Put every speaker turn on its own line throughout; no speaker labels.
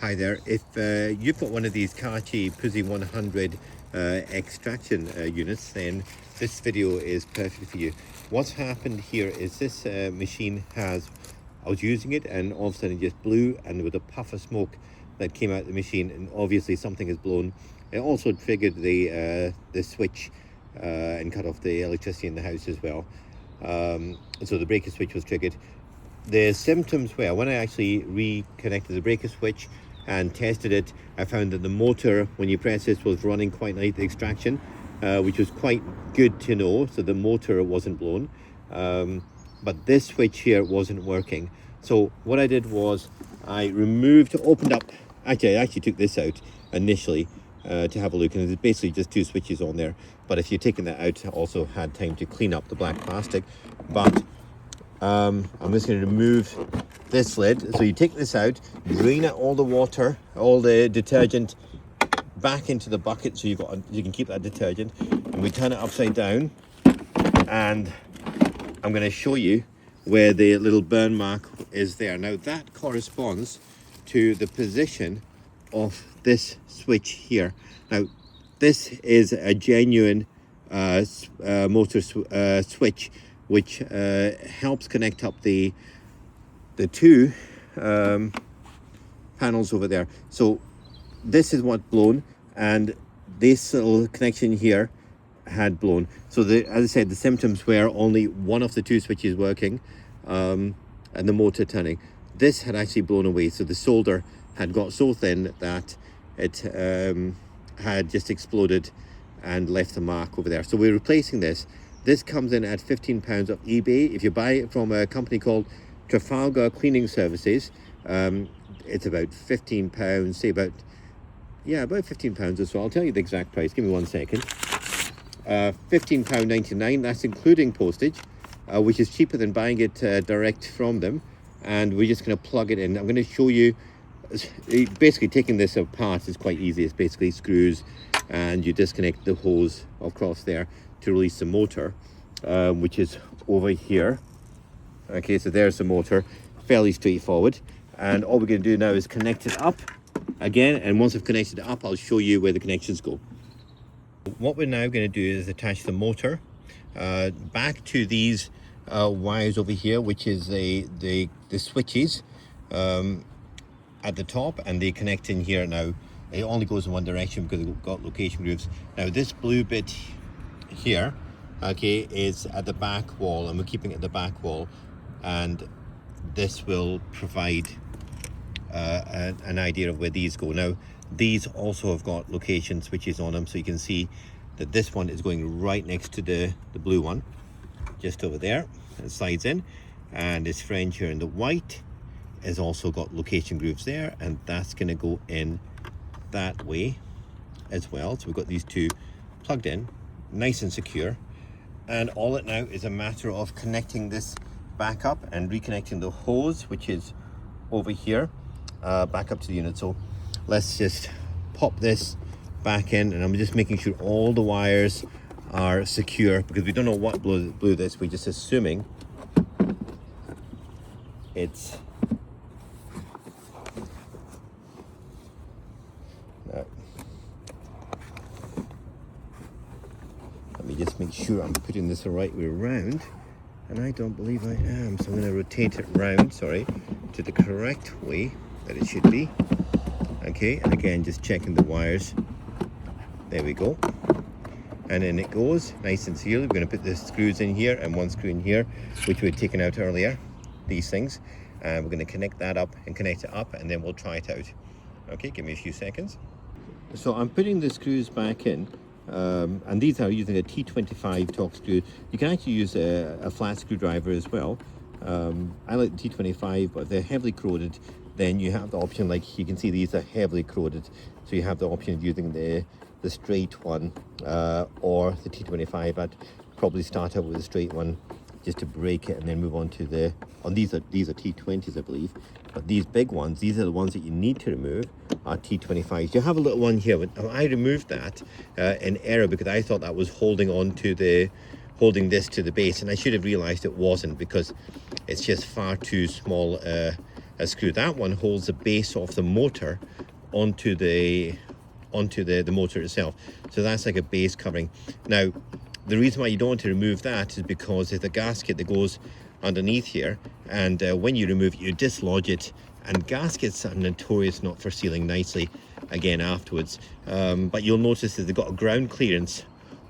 Hi there. If you've got one of these Karcher Puzzi 100 extraction units, then this video is perfect for you. What's happened here is this machine I was using it and all of a sudden it just blew, and there was a puff of smoke that came out of the machine, and obviously something has blown. It also triggered the switch and cut off the electricity in the house as well. So the breaker switch was triggered. The symptoms were, when I actually reconnected the breaker switch and tested it, I found that the motor, when you press this, was running quite like the extraction, which was quite good to know. So the motor wasn't blown, but this switch here wasn't working. So what I did was I opened up, I actually took this out initially to have a look, and there's basically just two switches on there. But if you're taking that out, I also had time to clean up the black plastic. But I'm just going to remove this lid. So you take this out, drain out all the water, all the detergent back into the bucket, so you can keep that detergent, and we turn it upside down, and I'm going to show you where the little burn mark is there. Now that corresponds to the position of this switch here. Now this is a genuine motor switch, which helps connect up the two panels over there. So this is what blown, and this little connection here had blown. So as I said, the symptoms were only one of the two switches working and the motor turning. This had actually blown away, so the solder had got so thin that it had just exploded and left a mark over there. So we're replacing this. This comes in at £15 off eBay. If you buy it from a company called Trafalgar Cleaning Services, it's about £15, say about £15 or so. I'll tell you the exact price. Give me 1 second. £15.99, that's including postage, which is cheaper than buying it direct from them. And we're just going to plug it in. I'm going to show you, basically taking this apart is quite easy. It's basically screws, and you disconnect the hose across there to release the motor, which is over here. Okay, so there's the motor, fairly straightforward. And all we're going to do now is connect it up again, and once I've connected it up, I'll show you where the connections go. What we're now going to do is attach the motor back to these wires over here, which is the switches at the top, and they connect in here. Now it only goes in one direction because it's got location grooves. Now this blue bit here, okay, is at the back wall, and we're keeping it at the back wall, and this will provide an idea of where these go. Now these also have got location switches on them, so you can see that this one is going right next to the blue one, just over there. It slides in, and this friend here in the white has also got location grooves there, and that's going to go in that way as well. So we've got these two plugged in, nice and secure, and all it now is a matter of connecting this back up and reconnecting the hose, which is over here, back up to the unit. So let's just pop this back in, and I'm just making sure all the wires are secure, because we don't know what blew this. We're just assuming it's let me just make sure I'm putting this the right way around, and I don't believe I am, so I'm going to rotate it round, to the correct way that it should be. Okay, and again, just checking the wires. There we go, and in it goes, nice and secure. We're going to put the screws in here and one screw in here, which we had taken out earlier, these things, and we're going to connect that up and connect it up, and then we'll try it out. Okay, give me a few seconds. So I'm putting the screws back in, and these are using a T25 Torx screw. You can actually use a flat screwdriver as well. I like the T25, but if they're heavily corroded, then you have the option, like you can see these are heavily corroded, so you have the option of using the straight one or the T25. I'd probably start out with the straight one just to break it, and then move on to these are T20s, I believe, but these big ones, these are the ones that you need to remove, are T25s. You have a little one here, but I removed that in error, because I thought that was holding this to the base, and I should have realized it wasn't, because it's just far too small screw. That one holds the base of the motor onto the motor itself. So that's like a base covering. Now, the reason why you don't want to remove that is because there's a gasket that goes underneath here, and when you remove it, you dislodge it, and gaskets are notorious not for sealing nicely again afterwards. But you'll notice that they've got a ground clearance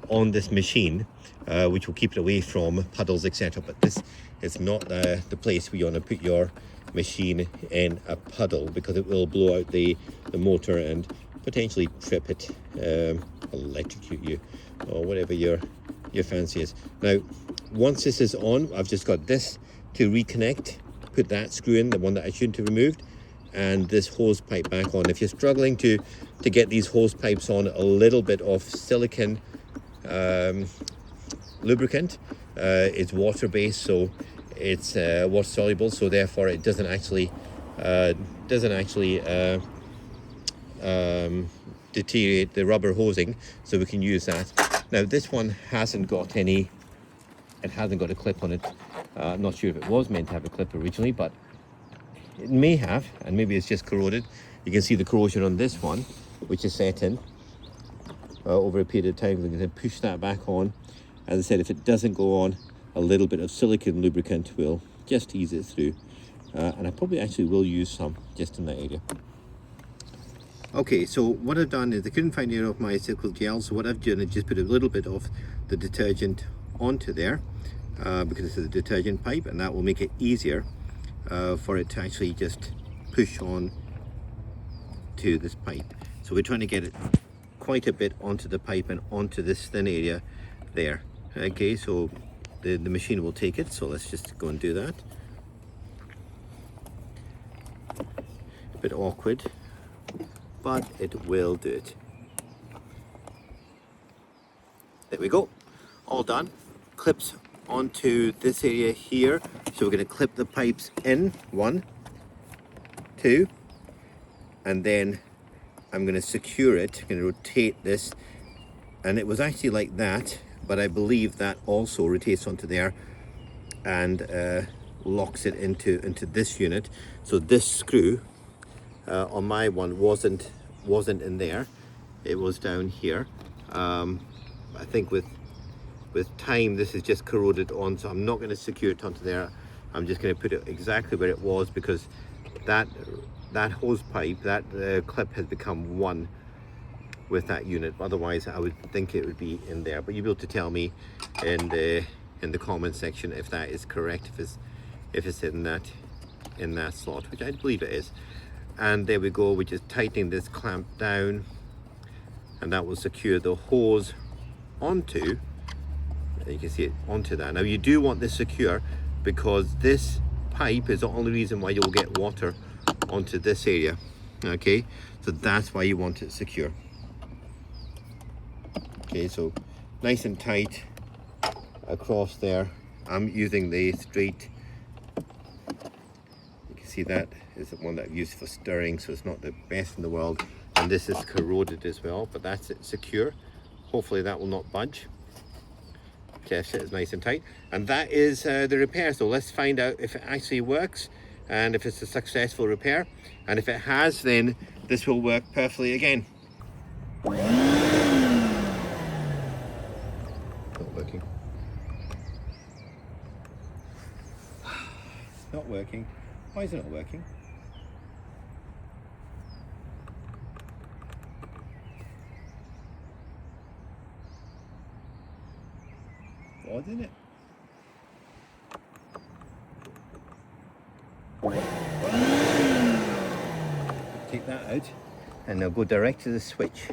on this machine, which will keep it away from puddles, etc. But this is not the place where you want to put your machine in a puddle, because it will blow out the motor and potentially trip it, electrocute you, or whatever your fancy is. Now, once this is on, I've just got this to reconnect, put that screw in, the one that I shouldn't have removed, and this hose pipe back on. If you're struggling to get these hose pipes on, a little bit of silicone lubricant, it's water based, so it's water soluble, so therefore it doesn't actually deteriorate the rubber hosing, so we can use that. Now, this one hasn't got a clip on it. I'm not sure if it was meant to have a clip originally, but it may have, and maybe it's just corroded. You can see the corrosion on this one, which is set in over a period of time. We're going to push that back on. As I said, if it doesn't go on, a little bit of silicone lubricant will just ease it through, and I probably actually will use some just in that area. Okay, so what I've done is I couldn't find any of my silicone gel, so what I've done is just put a little bit of the detergent onto there, because this is a detergent pipe, and that will make it easier for it to actually just push on to this pipe. So we're trying to get it quite a bit onto the pipe and onto this thin area there. Okay, so the machine will take it, so let's just go and do that. A bit awkward, but it will do it. There we go, all done. Clips onto this area here, so we're going to clip the pipes in, 1, 2, and then I'm going to secure it. I'm going to rotate this, and it was actually like that, but I believe that also rotates onto there and locks it into this unit. So this screw on my one wasn't in there, it was down here. I think with time this is just corroded on, so I'm not going to secure it onto there. I'm just going to put it exactly where it was, because that hose pipe, that clip has become one with that unit. Otherwise I would think it would be in there, but you'll be able to tell me in the comment section if that is correct, if it's in that slot, which I believe it is. And there we go, we're just tightening this clamp down, and that will secure the hose onto, you can see it onto that. Now you do want this secure, because this pipe is the only reason why you'll get water onto this area. Okay, so that's why you want it secure. Okay, so nice and tight across there. I'm using the straight, you can see that is the one that I've used for stirring, so it's not the best in the world, and this is corroded as well, but that's it, secure. Hopefully that will not budge. Test it is nice and tight, and that is the repair. So let's find out if it actually works and if it's a successful repair, and if it has, then this will work perfectly again. Not working. Not working. Why is it not working? Odd, isn't it? Take that out, and I'll go direct to the switch.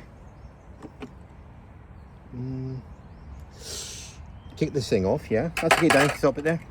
Take this thing off, yeah? That's okay, Dan, stop it there.